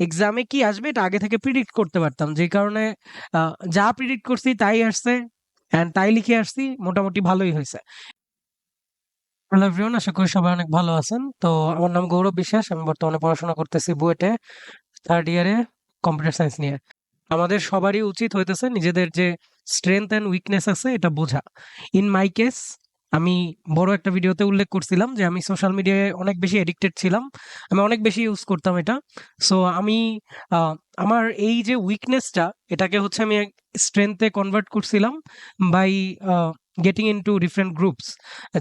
এক্সামে কি আসবে এটা আগে থেকে প্রিডিক্ট করতে পারতাম, যে কারণে যা প্রিডিক্ট করছি তাই আসছে, অ্যান্ড তাই লিখে আসছি, মোটামুটি ভালোই হয়েছে। হ্যালো এভরিওয়ান, আশা করি সবাই অনেক ভালো আছেন। তো আমার নাম গৌরব বিশ্বাস, আমি বর্তমানে পড়াশোনা করতেছি বুয়েটে, থার্ড ইয়ারে, কম্পিউটার সায়েন্স নিয়ে। আমাদের সবারই উচিত হইতেছে নিজেদের যে স্ট্রেংথ অ্যান্ড উইকনেস আছে এটা বোঝা। ইন মাই কেস, আমি বড় একটা ভিডিওতে উল্লেখ করছিলাম যে আমি সোশ্যাল মিডিয়ায় অনেক বেশি এডিক্টেড ছিলাম, আমি অনেক বেশি ইউজ করতাম এটা। সো আমি আহ, আমার এই যে উইকনেসটা, এটাকে হচ্ছে আমি স্ট্রেংথে কনভার্ট করছিলাম by getting into different groups,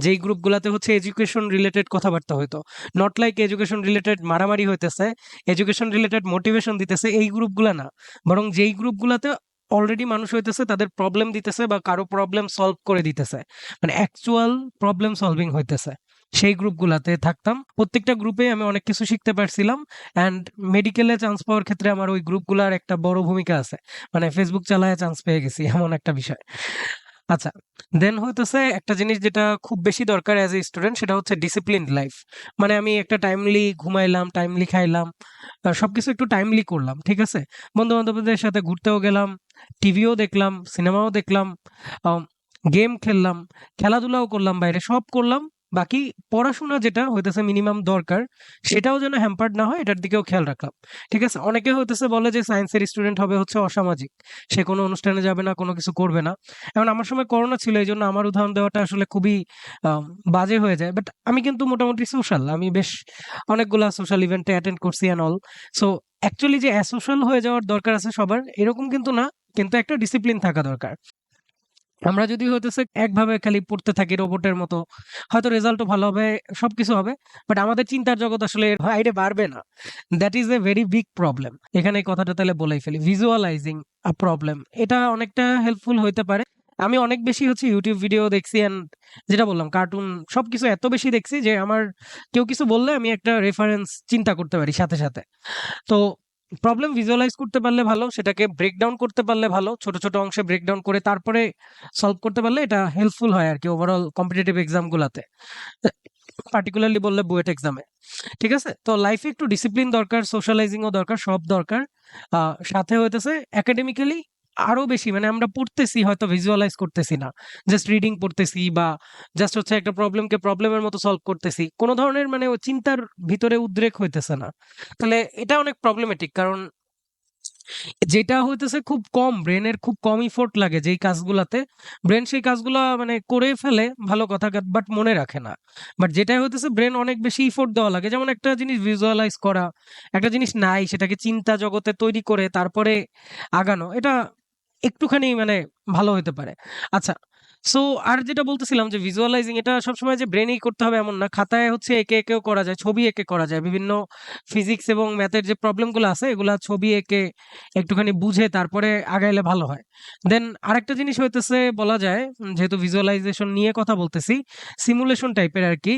যেই গ্রুপগুলোতে হচ্ছে এডুকেশন রিলেটেড কথাবার্তা হইতো। নট লাইক এডুকেশন রিলেটেড মারামারি হইতেছে, এডুকেশন রিলেটেড মোটিভেশন দিতেছে, এই গ্রুপগুলা না, বরং যেই গ্রুপগুলাতে অলরেডি মানুষ হইতেছে, তাদের প্রবলেম দিতেছে বা কারো প্রবলেম সলভ করে দিতেছে, মানে অ্যাকচুয়াল প্রবলেম সলভিং হইতেছে, সেই গ্রুপগুলাতে থাকতাম। প্রত্যেকটা গ্রুপে আমি অনেক কিছু শিখতে পারছিলাম, অ্যান্ড মেডিকেলে চান্স পাওয়ার ক্ষেত্রে আমার ওই গ্রুপগুলার একটা বড় ভূমিকা আছে। মানে ফেসবুক চালায় চান্স পেয়ে গেছি, এমন একটা বিষয়। আচ্ছা, দেন হইতেছে একটা জিনিস যেটা খুব বেশি দরকার অ্যাজ এ স্টুডেন্ট, সেটা হচ্ছে ডিসিপ্লিন লাইফ। মানে আমি একটা টাইমলি ঘুমাইলাম, টাইমলি খাইলাম, সবকিছু একটু টাইমলি করলাম, ঠিক আছে? বন্ধু বান্ধবদের সাথে ঘুরতেও গেলাম, টিভিও দেখলাম, সিনেমাও দেখলাম, গেম খেললাম, খেলাধুলাও করলাম, বাইরে সব করলাম। বাকি পড়াশোনা যেটা হইতেছে মিনিমাম দরকার, সেটাও যেন হ্যাম্পার্ড না হয়, এটার দিকেও খেয়াল রাখলাম, ঠিক আছে? অনেকে হইতেছে বলে যে সায়েন্সের স্টুডেন্ট হবে হচ্ছে অসামাজিক, সে কোনো অনুষ্ঠানে যাবে না, কোনো কিছু করবে না। এখন আমার সময় করোনা ছিল, এই জন্য আমার উদাহরণ দেওয়াটা আসলে খুবই বাজে হয়ে যায়, বাট আমি কিন্তু মোটামুটি সোশ্যাল, আমি বেশ অনেকগুলা সোশ্যাল ইভেন্টে অ্যাটেন্ড করছি অ্যান্ড অল। সো অ্যাকচুয়ালি যে অ্যাসোশাল হয়ে যাওয়ার দরকার আছে সবার, এরকম কিন্তু না, কিন্তু একটা ডিসিপ্লিন থাকা দরকার। আমরা যদি হইতেছে একভাবে খালি পড়তে থাকি রোবটের মতো, হয়তো রেজাল্টও ভালো হবে, সবকিছু হবে, বাট আমাদের চিন্তার জগৎ আসলে এর বাইরে বাড়বে না। That is a very big problem. এখানে এই কথাটা তাহলে বলেই ফেলি, ভিজুয়ালাইজিং আ প্রবলেম, এটা অনেকটা হেল্পফুল হইতে পারে। আমি অনেক বেশি হচ্ছে ইউটিউব ভিডিও দেখছি, এন্ড যেটা বললাম কার্টুন, সবকিছু এত বেশি দেখছি যে আমার কেউ কিছু বললে আমি একটা রেফারেন্স চিন্তা করতে পারি সাথে সাথে। তো প্রবলেম ভিজুয়ালাইজ করতে পারলে ভালো, সেটাকে ব্রেকডাউন করতে পারলে ভালো, ছোট ছোট অংশে ব্রেকডাউন করে তারপরে সলভ করতে পারলে এটা হেল্পফুল হয় আর কি, ওভারঅল কম্পিটিটিভ এক্সাম গুলাতে, পার্টিকুলারলি বললে বুয়েট এক্সামে। ঠিক আছে, তো লাইফে একটু ডিসিপ্লিন দরকার, সোশ্যালাইজিংও দরকার, সব দরকার। সাথে হইতেছে একাডেমিক্যালি আরো বেশি, মানে আমরা পড়তেছি হয়তো ভিজুয়ালাইজ করতেছি না, জাস্ট রিডিং পড়তেছি, বা জাস্ট হচ্ছে একটা প্রবলেমকে প্রবলেমের মতো সলভ করতেছি, কোনো ধরনের মানে ও চিন্তার ভিতরে উদ্রেক হইতেছে না। তাহলে এটা অনেক প্রবলেমেটিক, কারণ যেটা হইতেছে খুব কম, ব্রেনের খুব কম ইফোর্ট লাগে যেই কাজগুলাতে, ব্রেন সেই কাজগুলা মানে করে ফেলে, ভালো কথা, বাট মনে রাখে না। বাট যেটা হইতেছে ব্রেন অনেক বেশি ইফোর্ট দেওয়া লাগে, যেমন একটা জিনিস ভিজুয়ালাইজ করা, একটা জিনিস নাই সেটাকে চিন্তা জগতে তৈরি করে তারপরে আগানো, এটা একটুখানি মানে ভালো হতে পারে। আচ্ছা, সো আর যেটা বলতেছিলাম যে ভিজুয়ালাইজিং এটা সবসময় যে ব্রেনেই করতে হবে এমন না, খাতায় হচ্ছে এঁকে এঁকেও করা যায়, ছবি এঁকে করা যায়, বিভিন্ন ফিজিক্স এবং ম্যাথের যে প্রবলেমগুলো আছে এগুলা ছবি এঁকে একটুখানি বুঝে তারপরে আগাইলে ভালো হয়। দেন আরেকটা জিনিস হইতেছে বলা যায়, যেহেতু ভিজুয়ালাইজেশন নিয়ে কথা বলতেছি, সিমুলেশন টাইপের আর কি।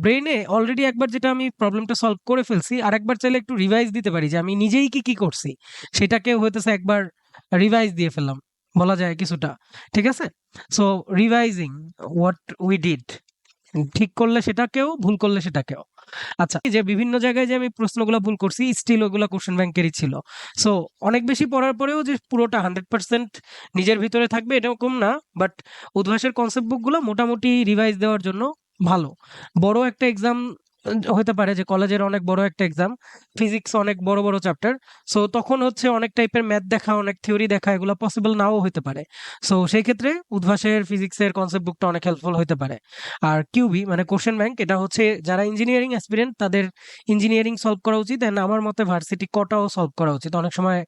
ব্রেনে অলরেডি একবার যেটা আমি প্রবলেমটা সলভ করে ফেলছি, আরেকবার চাইলে একটু রিভাইজ দিতে পারি যে আমি নিজেই কি কি করছি, সেটাকে হইতেছে একবার রিভাইজ দিয়ে ফেললাম, বলা যায় কিছুটা। ঠিক আছে, so revising what we did, ঠিক করলে সেটাকেও, ভুল করলে সেটাকেও। আচ্ছা, এই যে বিভিন্ন জায়গায় যে আমি প্রশ্নগুলো ভুল করছি, স্টিল ওগুলো কোশ্চেন ব্যাংকেরই ছিল। সো অনেক বেশি পড়ার পরেও যে পুরোটা 100% নিজের ভিতরে থাকবে এরকম না, বাট উদ্ভাসের কনসেপ্ট বুকগুলো মোটামুটি রিভাইজ দেওয়ার জন্য ভালো। বড় একটা এক্সাম হতে পারে, যে কলেজের অনেক বড় একটা এক্সাম, ফিজিক্স অনেক বড় বড় চ্যাপ্টার, সো তখন হচ্ছে অনেক টাইপের ম্যাথ দেখা, অনেক থিওরি দেখা, এগুলো পসিবল নাও হতে পারে। সো সেই ক্ষেত্রে উদ্ভাসের ফিজিক্সের কনসেপ্ট বুকটা অনেক হেল্পফুল হতে পারে। আর কিউবি মানে কোশ্চেন ব্যাংক, এটা হচ্ছে যারা ইঞ্জিনিয়ারিং অ্যাসপিরেন্ট তাদের ইঞ্জিনিয়ারিং সলভ করা উচিত, এন্ড আমার মতে ভার্সিটি কটাও সলভ করা উচিত, অনেক সময়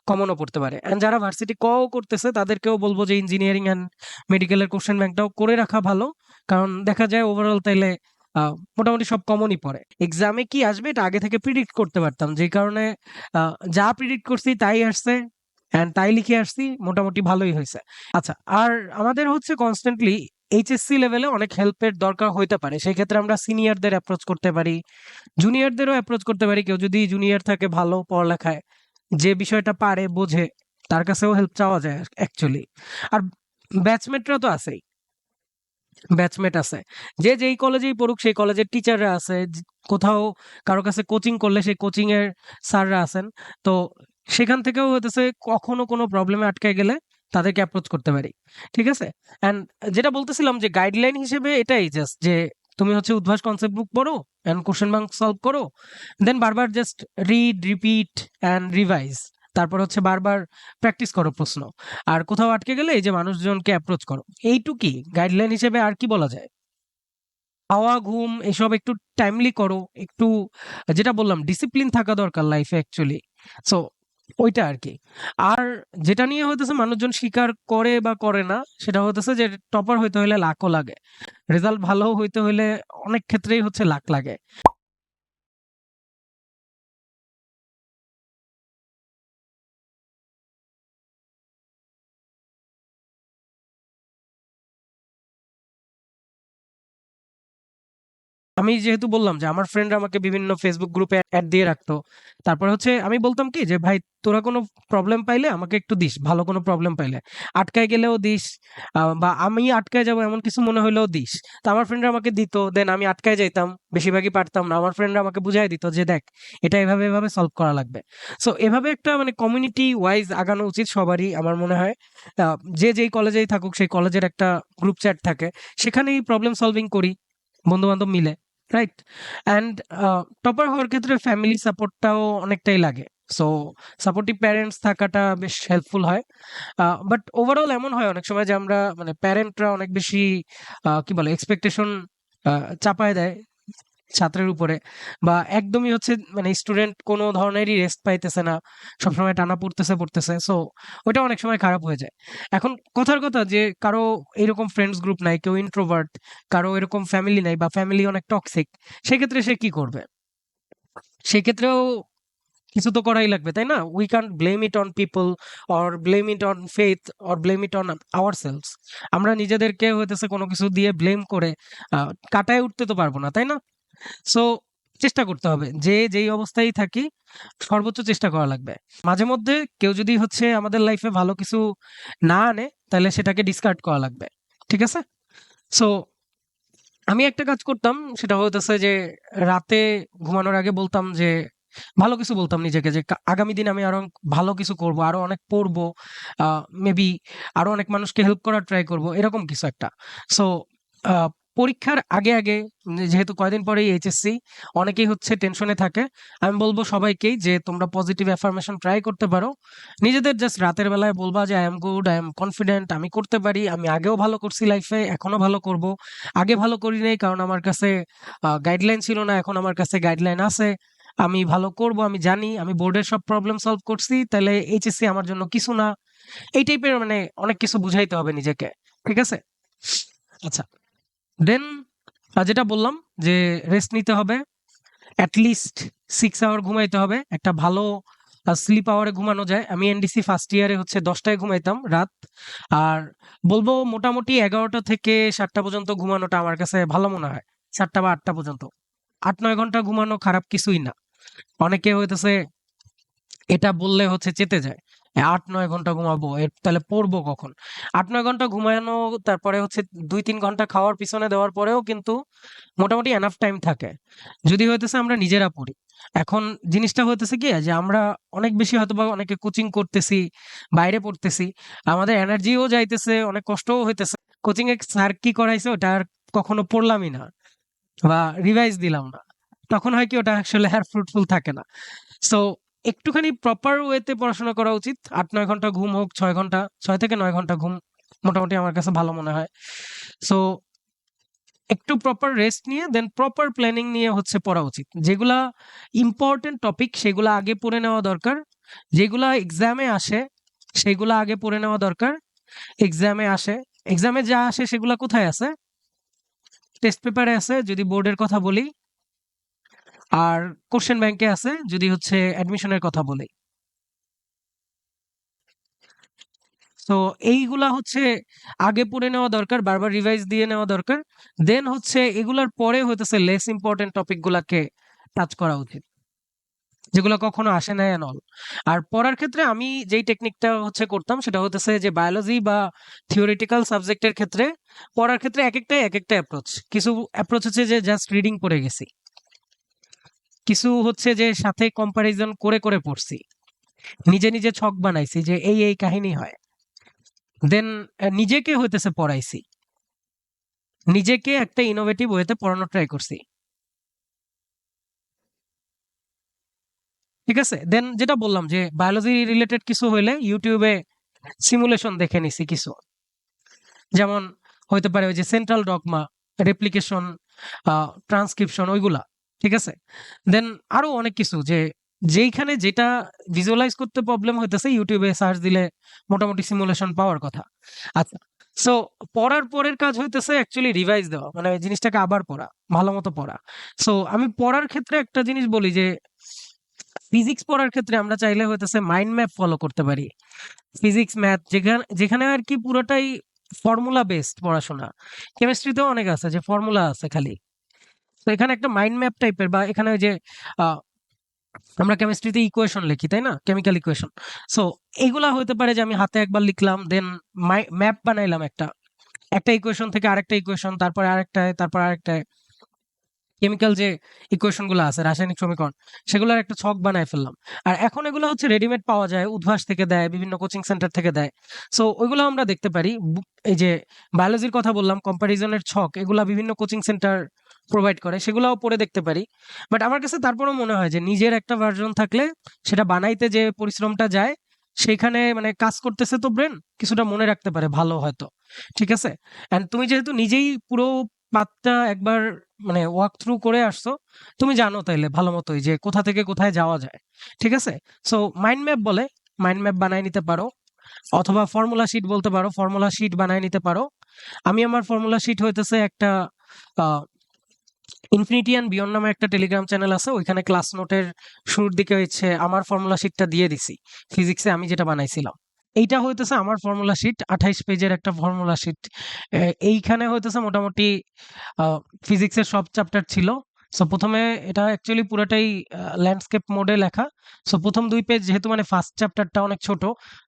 কমনও পড়তে পারে। এন্ড যারা ভার্সিটি কও করতেছে তাদেরকেও বলবো যে ইঞ্জিনিয়ারিং অ্যান্ড মেডিকেলের কোশ্চেন ব্যাংকটাও করে রাখা ভালো, কারণ দেখা যায় ওভারঅল তাইলে মোটামুটি সব কমনই পড়ে। এক্সামে কি আসবে এটা আগে থেকে প্রিডিক্ট করতে পারতাম, যে কারণে যা প্রিডিক্ট করছি তাই আসছে, এন্ড তাই লিখে আসছি, মোটামুটি ভালোই হয়েছে। আচ্ছা, আর আমাদের হচ্ছে কনস্ট্যান্টলি এইচএসসি লেভেলে অনেক হেল্পের দরকার হইতে পারে, সেই ক্ষেত্রে আমরা সিনিয়রদের অ্যাপ্রোচ করতে পারি, জুনিয়রদেরও অ্যাপ্রোচ করতে পারি, কেউ যদি জুনিয়র থাকে ভালো পড়ালেখায়, যে বিষয়টা পারে বোঝে, তার কাছেও হেল্প চাওয়া যায় অ্যাকচুয়ালি। আর ব্যাচমেটরা তো আছেই, ব্যাচমেট আছে, যে যেই কলেজেই পড়ুক সেই কলেজের টিচাররা আছে, কোথাও কারো কাছে কোচিং করলে সেই কোচিং এর স্যাররা আছেন। তো সেখান থেকেও হইতেছে কখনো কোনো প্রবলেমে আটকায় গেলে তাদেরকে অ্যাপ্রোচ করতে পারি। ঠিক আছে? অ্যান্ড যেটা বলতেছিলাম যে গাইডলাইন হিসেবে এটাই জাস্ট যে তুমি হচ্ছে উদ্ভাস কনসেপ্ট বুক পড়ো অ্যান্ড কোশ্চেন ব্যাংক সলভ করো, দেন বারবার just read repeat and revise, তারপর হচ্ছে বারবার প্র্যাকটিস করো প্রশ্ন। আর কোথাও আটকে গেলে এই যে মানুষজনকে অ্যাপ্রোচ করো, এইটুকুই গাইডলাইন হিসেবে। আর কি বলা যায়? খাওয়া ঘুম এসব একটু টাইমলি করো, একটু যেটা বললাম ডিসিপ্লিন থাকা দরকার লাইফে অ্যাকচুয়ালি। সো ওইটা আর কি। আর যেটা নিয়ে হইতেছে মানুষজন স্বীকার করে বা করে না, সেটা হইতেছে যে টপার হইতে হলে লাখও লাগে, রেজাল্ট ভালো হইতে হলে অনেক ক্ষেত্রেই হচ্ছে লাখ লাগে। আমি যেহেতু বললাম যে আমার ফ্রেন্ডরা আমাকে বিভিন্ন ফেসবুক গ্রুপে অ্যাড দিয়ে রাখতো, তারপর হচ্ছে আমি বলতাম কি যে ভাই তোরা কোনো প্রবলেম পাইলে আমাকে একটু দিস, ভালো কোনো প্রবলেম পাইলে আটকায় গেলেও দিস, বা আমি আটকায় যাবো এমন কিছু মনে হলেও দিস। তো আমার ফ্রেন্ডরা আমাকে দিত, দেন আমি আটকায় যাইতাম, বেশিরভাগই পারতাম না, আমার ফ্রেন্ডরা আমাকে বুঝাই দিত যে দেখ এটা এভাবে এভাবে সলভ করা লাগবে। সো এভাবে একটা মানে কমিউনিটি ওয়াইজ আগানো উচিত সবারই আমার মনে হয়। যে যেই কলেজেই থাকুক সেই কলেজের একটা গ্রুপ চ্যাট থাকে, সেখানেই প্রবলেম সলভিং করি বন্ধু বান্ধব মিলে, রাইট? অ্যান্ড টপার হওয়ার ক্ষেত্রে ফ্যামিলি সাপোর্টটাও অনেকটাই লাগে। সো সাপোর্টিভ প্যারেন্টস থাকাটা বেশ হেল্পফুল হয়। বাট ওভারঅল এমন হয় অনেক সময় যে আমরা মানে প্যারেন্টরা অনেক বেশি কি বলে এক্সপেকটেশন চাপায় দেয় ছাত্রের উপরে, বা একদমই হচ্ছে মানে স্টুডেন্ট কোনো ধরনেরই রেস্ট পাইতেছে না, সবসময় টানা পড়তেছে। সো ওইটা অনেক সময় খারাপ হয়ে যায়। এখন কথার কথা যে কারো এরকম ফ্রেন্ডস গ্রুপ নাই, কেউ ইন্ট্রোভার্ট, কারো এরকম ফ্যামিলি নাই বা ফ্যামিলি অনেক টক্সিক, সেক্ষেত্রে সে কি করবে? সেক্ষেত্রেও কিছু তো করাই লাগবে, তাই না? We can't blame it on people or blame it on faith or blame it on ourselves. আমরা নিজেদেরকে হইতেছে কোনো কিছু দিয়ে ব্লেম করে কাটায় উঠতে তো পারবো না, তাই না? সো চেষ্টা করতে হবে যে যেই অবস্থায় থাকি সর্বোচ্চ চেষ্টা করা লাগবে। মাঝে মধ্যে কেউ যদি হচ্ছে আমাদের লাইফে ভালো কিছু না আনে, তাহলে সেটাকে ডিসকার্ড করা লাগবে। ঠিক আছে? সো আমি একটা কাজ করতাম, সেটা হইতেছে যে রাতে ঘুমানোর আগে বলতাম যে ভালো কিছু বলতাম নিজেকে যে আগামী দিন আমি আরো ভালো কিছু করব, আরো অনেক পড়বো, মেবি আরো অনেক মানুষকে হেল্প করার ট্রাই করব, এরকম কিছু একটা। সো পরীক্ষার আগে আগে যেহেতু কয়দিন পরেই এইচএসসি, অনেকেই হচ্ছে টেনশনে থাকে। আমি বলবো সবাইকেই যে তোমরা পজিটিভ অ্যাফার্মেশন ট্রাই করতে পারো। নিজেদের জাস্ট রাতের বেলায় বলবা যে I am good, I am confident, আমি করতে পারি, আমি আগেও ভালো করছি লাইফে, এখনো ভালো করব। আগে ভালো করি নাই কারণ আমার কাছে গাইডলাইন ছিল না, এখন আমার কাছে গাইডলাইন আছে, আমি ভালো করব, আমি জানি, আমি বোর্ডের সব প্রবলেম সলভ করছি, তাহলে এইচএসসি আমার জন্য কিছু না। এই টাইপের মানে অনেক কিছু বুঝাইতে হবে নিজেকে। ঠিক আছে? আচ্ছা, দেন যেটা বললাম যে রেস্ট নিতে হবে, অ্যাটলিস্ট 6 আওয়ার ঘুমাইতে হবে। একটা ভালো স্লিপ আওয়ারে ঘুমানো যায়। আমি এনডিসি ফার্স্ট ইয়ারে হচ্ছে 10টায় ঘুমাইতাম রাত। আর বলবো মোটামুটি 11টা থেকে 7টা পর্যন্ত ঘুমানোটা আমার কাছে ভালো মনে হয়। 7টা বা 8টা পর্যন্ত 8-9 ঘন্টা ঘুমানো খারাপ কিছুই না। অনেকে হইতেছে এটা বললে হচ্ছে চেতে যায়। ৮-৯ ঘন্টা ঘুমাবো, তাহলে পড়বো কখন? ৮-৯ ঘন্টা ঘুমানো, তারপরে হচ্ছে ২-৩ ঘন্টা খাওয়ার পিছনে দেওয়ার পরেও কিন্তু মোটামুটি এনাফ টাইম থাকে। যদি হইতেছে আমরা নিজেরা পড়ি। এখন জিনিসটা হইতেছে কি যে আমরা অনেক বেশি হয়তোবা অনেকে কোচিং করতেছি, বাইরে পড়তেছি। আমাদের এনার্জিও যাইতেছে, অনেক কষ্টও হইতেছে। কোচিং এ স্যার কি করাইছে ওটা আর কখনো পড়লামই না বা রিভাইজ দিলাম না। তখন হয় কি ওটা আসলে আর ফ্রুটফুল থাকে না। সো একটুখানি প্রপার ওয়েতে পড়াশোনা করা উচিত। ৮-৯ ঘন্টা ঘুম হোক, ৬ ঘন্টা, ৬ থেকে ৯ ঘন্টা ঘুম মোটামুটি আমার কাছে ভালো মনে হয়। সো একটু প্রপার রেস্ট নিয়ে দেন প্রপার প্ল্যানিং নিয়ে হচ্ছে পড়া উচিত। যেগুলা ইম্পর্টেন্ট টপিক সেগুলা আগে পড়ে নেওয়া দরকার। যেগুলা এক্সামে আসে সেগুলা আগে পড়ে নেওয়া দরকার। এক্সামে আসে, এক্সামে যা আসে সেগুলা কোথায় আছে? টেস্ট পেপারে আছে যদি বোর্ডের কথা বলি, আর কোশ্চেন ব্যাংকে আছে যদি হচ্ছে অ্যাডমিশনের কথা বলি। তো এইগুলা হচ্ছে আগে পড়ে নেওয়া দরকার, বারবার রিভাইজ দিয়ে নেওয়া দরকার। দেন হচ্ছে এগুলার পরে হইতেছে লেস ইম্পর্টেন্ট টপিক গুলাকে টাচ করা উচিত। যেগুলো কখনো আসে না অ্যান্ড অল। আর পড়ার ক্ষেত্রে আমি যেই টেকনিকটা হচ্ছে করতাম সেটা হতেছে যে বায়োলজি বা থিওরিটিক্যাল সাবজেক্টের ক্ষেত্রে পড়ার ক্ষেত্রে এক একটা অ্যাপ্রোচ। কিছু অ্যাপ্রোচ হচ্ছে যে জাস্ট রিডিং পড়ে গেছি, কিছু হচ্ছে যে সাথে কম্পারিজন করে করে পড়ছি, নিজে নিজে ছক বানাইছি যে এই কাহিনী হয়, দেন নিজেকে হইতেছে পড়াইছি, নিজেকে একটা ইনোভেটিভ ওয়েতে পড়ানোর ট্রাই করছি। ঠিক আছে, দেন যেটা বললাম যে বায়োলজি রিলেটেড কিছু হইলে ইউটিউবে সিমুলেশন দেখে নিছি কিছু, যেমন হইতে পারে ওই যে সেন্ট্রাল ডগমা, রেপ্লিকেশন, ট্রান্সক্রিপশন, ওইগুলা। ঠিক আছে, দেন আরো অনেক কিছু যে যেইখানে যেটা ভিজুয়ালাইজ করতে প্রবলেম হইতেছে ইউটিউবে সার্চ দিলে মোটামুটি সিমুলেশন পাওয়ার কথা। আচ্ছা, সো পড়ার পরের কাজ হইতেছে অ্যাকচুয়ালি রিভাইজ দেওয়া, মানে ওই জিনিসটাকে আবার পড়া, ভালো মতো পড়া। সো আমি পড়ার ক্ষেত্রে একটা জিনিস বলি যে ফিজিক্স পড়ার ক্ষেত্রে আমরা চাইলে হইতেছে মাইন্ড ম্যাপ ফলো করতে পারি। ফিজিক্স ম্যাথ যেখানে যেখানে আর কি পুরোটাই ফর্মুলা বেসড পড়াশোনা। কেমিস্ট্রিতেও অনেক আছে যে ফর্মুলা আছে খালি। তো এখানে একটা মাইন্ড ম্যাপ টাইপের, বা এখানে ওই যে আহ, আমরা কেমিস্ট্রিতে ইকুয়েশন লিখি তাই না, কেমিক্যাল ইকুয়েশন। সো এইগুলা হতে পারে যে আমি হাতে একবার লিখলাম, দেন ম্যাপ বানাইলাম একটা, একটা ইকুয়েশন থেকে আরেকটা ইকুয়েশন, তারপরে আরেকটা, তারপর আরেকটা কেমিক্যাল যে ইকুয়েশন গুলো আছে, রাসায়নিক সমীকরণ, সেগুলোর একটা ছক বানায় ফেললাম। আর এখন এগুলো হচ্ছে রেডিমেড পাওয়া যায়, উদ্ভাস থেকে দেয়, বিভিন্ন কোচিং সেন্টার থেকে দেয়। সো ওইগুলো আমরা দেখতে পারি। এই যে বায়োলজির কথা বললাম, কম্পারিজনের ছক, এগুলা বিভিন্ন কোচিং সেন্টার প্রোভাইড করে, সেগুলাও পড়ে দেখতে পারি। বাট আমার কাছে তারপরেও মনে হয় যে নিজের একটা ভার্জন থাকলে সেটা বানাইতে যে পরিশ্রমটা যায়, সেখানে মানে কাজ করতেছে তো ব্রেন, কিছুটা মনে রাখতে পারে ভালো হয়তো। ঠিক আছে, এন্ড তুমি যেহেতু নিজেই পুরো পাথটা একবার মানে ওয়াক থ্রু করে আসছো, তুমি জানো তাইলে ভালো মতোই যে কোথা থেকে কোথায় যাওয়া যায়। ঠিক আছে, সো মাইন্ড ম্যাপ বলে, মাইন্ড ম্যাপ বানায় নিতে পারো, অথবা ফর্মুলা শিট বলতে পারো, ফর্মুলা শিট বানায় নিতে পারো। আমি আমার ফর্মুলা শিট হইতেছে একটা ইনফিনিটি অ্যান্ড বিয়ন্ড নামে একটা টেলিগ্রাম চ্যানেল আছে, ওইখানে ক্লাস নোটের শুরুর দিকে হচ্ছে আমার ফর্মুলা শিটটা দিয়ে দিছি, ফিজিক্সে আমি যেটা বানাইছিলাম। এইটা হইতেছে আমার ফর্মুলা শিট, 28 পেজের একটা ফর্মুলা শিট। এইখানে হইতেছে মোটামুটি ফিজিক্সের সব চ্যাপ্টার ছিল। সো প্রথমে এটা অ্যাকচুয়ালি পুরোটাই ল্যান্ডস্কেপ মোডে লেখা। সো প্রথম 2 পেজ যেহেতু মানে ফার্স্ট চ্যাপ্টারটা অনেক ছোট,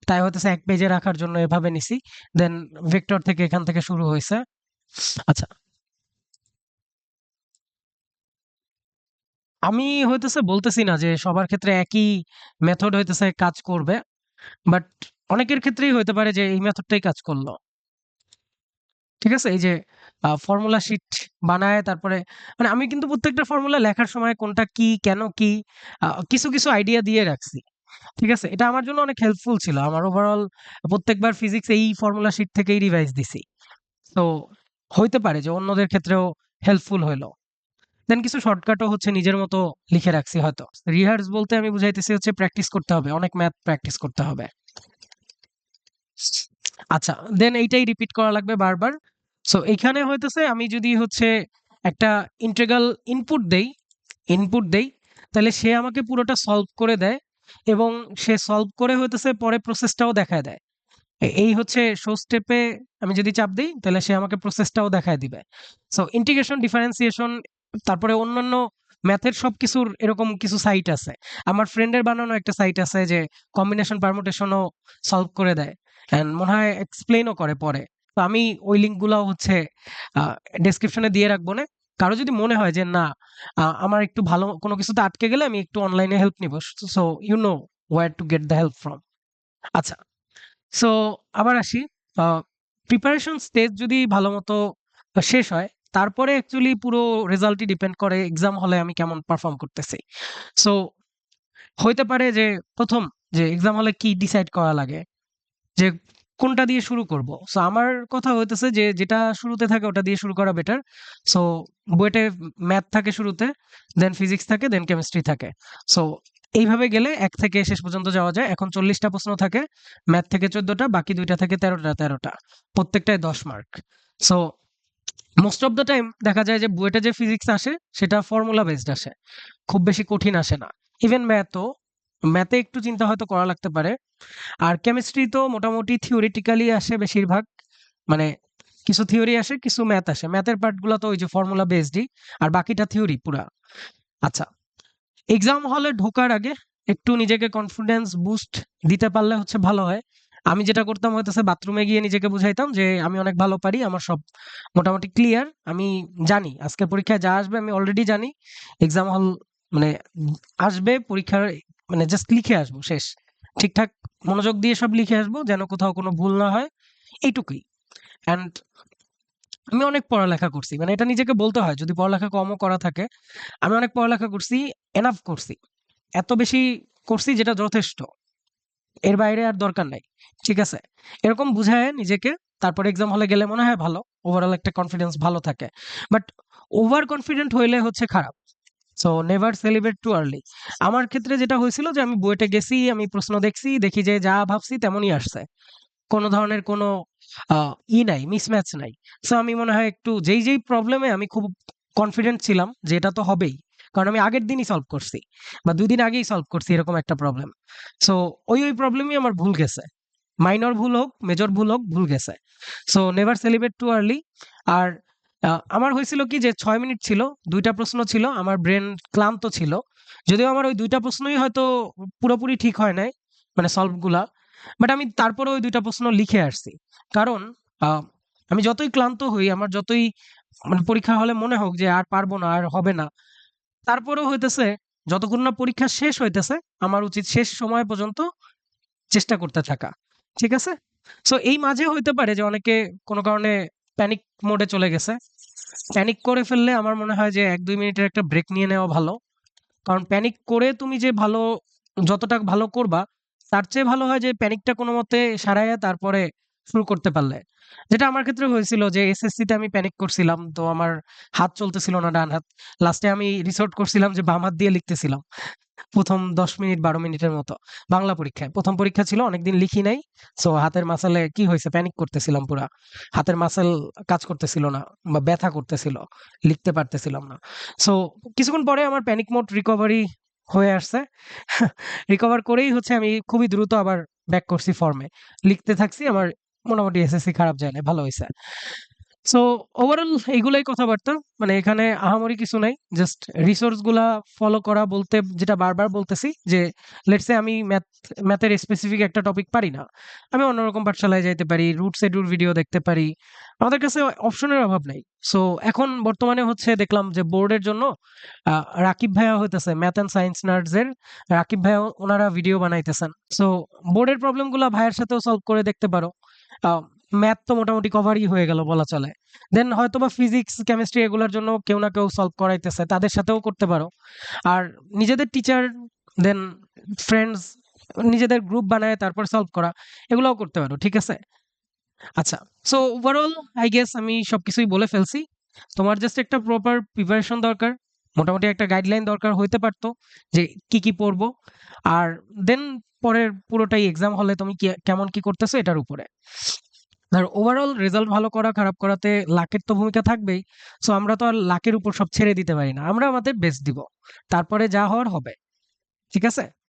তাই হইতেছে 1 পেজে রাখার জন্য এভাবে নিছি। দেন ভেক্টর থেকে এখান থেকে শুরু হয়েছে। আচ্ছা, আমি হইতেছে বলতেছি না যে সবার ক্ষেত্রে একই মেথড হইতেছে কাজ করবে, বাট অনেকের ক্ষেত্রেই হইতে পারে যে এই মেথডটাই কাজ করলো। ঠিক আছে, এই যে ফর্মুলা শিট বানায়, তারপরে মানে আমি কিন্তু প্রত্যেকটা ফর্মুলা লেখার সময় কোনটা কি কেন কি কিছু কিছু আইডিয়া দিয়ে রাখছি। ঠিক আছে, এটা আমার জন্য অনেক হেল্পফুল ছিল। আমার ওভারঅল প্রত্যেকবার ফিজিক্স এই ফর্মুলা শিট থেকেই রিভাইজ দিছি। তো হইতে পারে যে অন্যদের ক্ষেত্রেও হেল্পফুল হইলো। দেন কিছু শর্টকাটও হচ্ছে নিজের মতো লিখে রাখছি হয়তো। রিহার্স বলতে আমি বুঝাইতেছি হচ্ছে প্র্যাকটিস করতে হবে, অনেক ম্যাথ প্র্যাকটিস করতে হবে। আচ্ছা, দেন এইটাই রিপিট করা লাগবে বারবার। সো এইখানে হইতেছে আমি যদি হচ্ছে একটা ইন্টিগ্রাল ইনপুট দেই, তাহলে সে আমাকে পুরোটা সলভ করে দেয়, এবং সে সলভ করে হইতেছে পরে প্রসেসটাও দেখায় দেয়। এই হচ্ছে শো স্টেপে আমি যদি চাপ দিই তাহলে সে আমাকে প্রসেসটাও দেখায় দিবে। সো ইন্টিগ্রেশন, ডিফারেন্সিয়েশন, তারপরে অন্যান্য ম্যাথের সবকিছুর এরকম কিছু সাইট আছে। আমার ফ্রেন্ডের বানানো একটা সাইট আছে যে কম্বিনেশন পারমুটেশনও সলভ করে দেয়, এন্ড মনে হয় এক্সপ্লেইনও করে পরে। তো আমি ওই লিঙ্কগুলো হচ্ছে ডেসক্রিপশনে দিয়ে রাখবো না। কারো যদি মনে হয় যে না আমার একটু ভালো কোনো কিছুতে আটকে গেলে আমি একটু অনলাইনে হেল্প নিব, so you know where to get the help from. আচ্ছা, সো আবার আসি, প্রিপারেশন স্টেজ যদি ভালো মতো শেষ হয়, তারপরে অ্যাকচুয়ালি পুরো রেজাল্টই ডিপেন্ড করে এক্সাম হলে আমি কেমন পারফর্ম করতেছি। সো হইতে পারে যে প্রথম যে এক্সাম হলে কি ডিসাইড করা লাগে যে কোনটা দিয়ে শুরু করব। সো আমার কথা হইতেছে যে যেটা শুরুতে থাকে ওটা দিয়ে শুরু করা বেটার। সো বইতে ম্যাথ থাকে শুরুতে, দেন ফিজিক্স থাকে, দেন কেমিস্ট্রি থাকে। সো এইভাবে গেলে 1 থেকে শেষ পর্যন্ত যাওয়া যায়। এখন 40টা প্রশ্ন থাকে, ম্যাথ থেকে 14টা, বাকি 2টা থেকে 13টা, প্রত্যেকটায় 10 mark. So most of the time দেখা যায় যে বুয়েটে যে ফিজিক্স আসে সেটা ফর্মুলা বেসড আসে, খুব বেশি কঠিন আসে না। ইভেন ম্যাথে একটু চিন্তা হয়তো করা লাগতে পারে। আর কেমিস্ট্রি তো মোটামুটি থিওরিটিক্যালি আসে বেশিরভাগ, মানে কিছু থিওরি আসে, কিছু ম্যাথ আসে। ম্যাথের পার্ট গুলো তো ওই যে ফর্মুলা বেসডই, আর বাকিটা থিওরি পুরা। আচ্ছা, এক্সাম হলে ঢোকার আগে একটু নিজেকে কনফিডেন্স বুস্ট দিতে পারলে হচ্ছে ভালো হয়। আমি যেটা করতাম হইতেছে বাথরুমে গিয়ে নিজেকে বুঝাইতাম যে আমি অনেক ভালো পারি, আমার সব মোটামুটি ক্লিয়ার, আমি জানি আজকের পরীক্ষায় যা আসবে আমি অলরেডি জানি। এক্সাম হল মানে আসবে পরীক্ষার, মানে জাস্ট লিখে আসবো, শেষ। ঠিকঠাক মনোযোগ দিয়ে সব লিখে আসবো, যেন কোথাও কোনো ভুল না হয়, এইটুকুই। অ্যান্ড আমি অনেক পড়ালেখা করছি, মানে এটা নিজেকে বলতে হয়, যদি পড়ালেখা কমও করা থাকে। আমি অনেক পড়ালেখা করছি, এনাফ করছি, এত বেশি করছি যেটা যথেষ্ট, এর বাইরে আর দরকার নাই। ঠিক আছে, এরকম বুঝায় নিজেকে, তারপর এক্সাম হলে গেলে মনে হয় ভালো, ওভারঅল একটা কনফিডেন্স ভালো থাকে। বাট ওভার কনফিডেন্ট হইলে হচ্ছে খারাপ। So never celebrate too early. আমার ক্ষেত্রে যেটা হয়েছিল যে আমি বুয়েটে গেছি, আমি প্রশ্ন দেখছি, দেখি যে যা ভাবছি তেমনই আসছে, কোনো ধরনের কোনো নাই, মিসম্যাচ নাই। সো আমি মনে হয় একটু যেই প্রবলেমে আমি খুব কনফিডেন্ট ছিলাম যে এটা তো হবেই, কারণ আমি আগের দিনই সলভ করছি বা 2 দিন আগেই সলভ করছি এরকম একটা প্রবলেম। সো ওই প্রবলেমই আমার ভুল গেছে, মাইনর ভুল হোক মেজর ভুল হোক, ভুল গেছে। So never celebrate too early. আর আমার হয়েছিল কি যে 6 মিনিট ছিল, 2টা প্রশ্ন ছিল, আমার ব্রেন ক্লান্ত ছিল। যদিও আমার ওই 2টা প্রশ্নই হয়তো পুরোপুরি ঠিক হয় নাই, মানে সলভ গুলা, বাট আমি তারপরে ওই 2টা প্রশ্ন লিখে আসছি। কারণ আহ, আমি যতই ক্লান্ত হই, আমার যতই মানে পরীক্ষা হলে মনে হোক যে আর পারবো না, আর হবে না, তারপরেও হইতেছে যতক্ষণ না পরীক্ষা শেষ হইতেছে আমার উচিত শেষ সময় পর্যন্ত চেষ্টা করতে থাকা। ঠিক আছে? সো এই মাঝে হইতে পারে যে অনেকে কোনো কারণে প্যানিক মোডে চলে গেছে। প্যানিক করে ফেললে আমার মনে হয় যে 1-2 মিনিটের একটা ব্রেক নিয়ে নেওয়া ভালো। কারণ প্যানিক করে তুমি যে ভালো, যতটা ভালো করবা, তার চেয়ে ভালো হয় যে প্যানিকটা কোনোমতে সারাইয়া তারপরে শুরু করতে পারলে। যেটা আমার ক্ষেত্রে হয়েছিল যে এসএসসিতে আমি প্যানিক করছিলাম। তো আমার হাত চলতেছিল না, ডান হাত। লাস্টে আমি রিসোর্ট করছিলাম যে বাম হাত দিয়ে লিখতেছিলাম। প্রথম ১০ মিনিট ১২ মিনিটের মতো বাংলা পরীক্ষায়, প্রথম পরীক্ষা ছিল, অনেকদিন লিখি নাই। সো হাতের মাসেলে কি হয়েছে, প্যানিক করতেছিলাম পুরা, হাতের মাসেল কাজ করতেছিল না বা ব্যথা করতেছিল, লিখতে পারতেছিলাম না। সো কিছুক্ষণ পরে আমার প্যানিক মোড রিকভারি হয়ে আসছে। রিকভার করেই হচ্ছে আমি খুবই দ্রুত আবার ব্যাক করছি ফর্মে, লিখতে থাকছি। আমার মোটামুটি এসএসসি খারাপ যায় না, ভালো হয়েছে। সো ওভারঅল এইগুলাই কথাবার্তা, মানে এখানে আহামরি কিছু নাই, জাস্ট রিসোর্স গুলা ফলো করা, বলতে যেটা বারবার বলতেছি যে লেটস সে আমি ম্যাথের স্পেসিফিক একটা টপিক পারি না, আমি অন্যরকম পাঠশালায় যাইতে পারি, রুট সেডুর ভিডিও দেখতে পারি, আমাদের কাছে অপশনের অভাব নাই। সো এখন বর্তমানে হচ্ছে দেখলাম যে বোর্ডের জন্য রাকিব ভাইয়া হইতেছে, ম্যাথ অ্যান্ড সায়েন্স নার্ডস এর রাকিব ভাইয়া, ওনারা ভিডিও বানাইতেছেন। সো বোর্ডের প্রবলেম গুলা ভাইয়ের সাথেও সলভ করে দেখতে পারো। ম্যাথ তো মোটামুটি কভারই হয়ে গেল বলা চলে। দেন হয়তোবা ফিজিক্স কেমিস্ট্রি এগুলোর জন্য কেউ না কেউ সলভ করাইতেছে, তাদের সাথেও করতে পারো। আর নিজেদের টিচার, দেন ফ্রেন্ডস, নিজেদের গ্রুপ বানায় তারপর সলভ করা, এগুলোও করতে পারো। ঠিক আছে? আচ্ছা, সো ওভারঅল আই গেস আমি সবকিছুই বলে ফেলছি। তোমার জাস্ট একটা প্রপার প্রিপারেশন দরকার, মোটামুটি একটা গাইডলাইন দরকার হইতে পারতো যে কি কি পড়বো। আর দেন পরের পুরোটাই এক্সাম হলে তুমি কেমন কি করতেছো এটার উপরে। আর ওভারঅল রেজাল্ট ভালো করা খারাপ করাতে লাকের তো ভূমিকা থাকবেই। সো আমরা তো আর লাকের উপর সব ছেড়ে দিতে পারি না, আমরা আমাদের বেস্ট দিব, তারপরে যা হওয়ার হবে। ঠিক আছে?